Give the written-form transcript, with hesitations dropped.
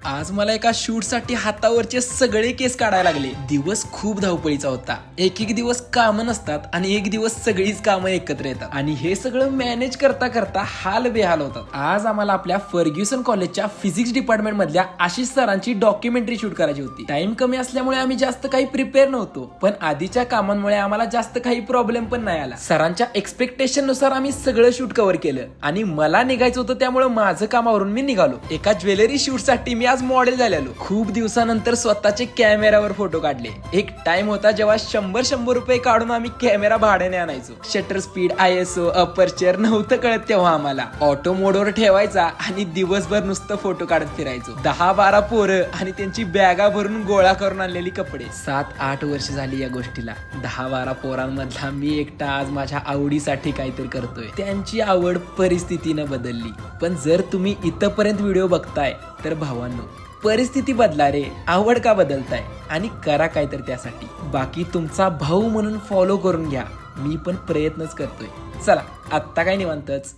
आज मला एका शूटसाठी हातावरचे सगळे केस काढायला लागले. दिवस खूप धावपळीचा होता. एक दिवस कामं नसतात आणि एक दिवस सगळीच कामं एकत्र येतात आणि हे सगळं मॅनेज करता करता हाल बेहाल होतात. आज आम्हाला आपल्या फर्ग्युसन कॉलेजच्या फिजिक्स डिपार्टमेंट मधल्या आशिष सरांची डॉक्युमेंटरी शूट करायची होती. टाइम कमी असल्यामुळे आम्ही जास्त काही प्रिपेअर नव्हतो, पण आधीच्या कामांमुळे आम्हाला जास्त काही प्रॉब्लेम पण नाही आला. सरांच्या एक्सपेक्टेशन नुसार आम्ही सगळं शूट कव्हर केलं आणि मला निघायचं होतं, त्यामुळे माझं कामावरून मी निघालो. एका ज्वेलरी शूट साठी मी आज मॉडेल झालेलो. खूप दिवसानंतर स्वतःचे कॅमेरावर फोटो काढले. एक टाइम होता जेव्हा 100 रुपये काढून आम्ही कॅमेरा भाड्याने आणायचो. शटर स्पीड, ISO, अपर्चर नव्हतं कळत तेव्हा आम्हाला. ऑटो मोडवर ठेवायचा आणि दिवसभर नुसतं फोटो काढत फिरायचो. 10-12 पोरं आणि त्यांची बॅगा भरून गोळा करून आणलेली कपडे. 7-8 वर्ष झाली या गोष्टीला. 10-12 पोरांमधला मी एकटा आज माझ्या आवडीसाठी काहीतरी करतोय. त्यांची आवड परिस्थितीनं बदलली. पण जर तुम्ही इथपर्यंत व्हिडिओ बघताय तर भावांनो, परिस्थिती बदला रे, आवड का बदलताय आणि करा काहीतरी त्यासाठी. बाकी तुमचा भाऊ म्हणून फॉलो करून घ्या. मी पण प्रयत्नच करतोय. चला आत्ता काय निवांतच.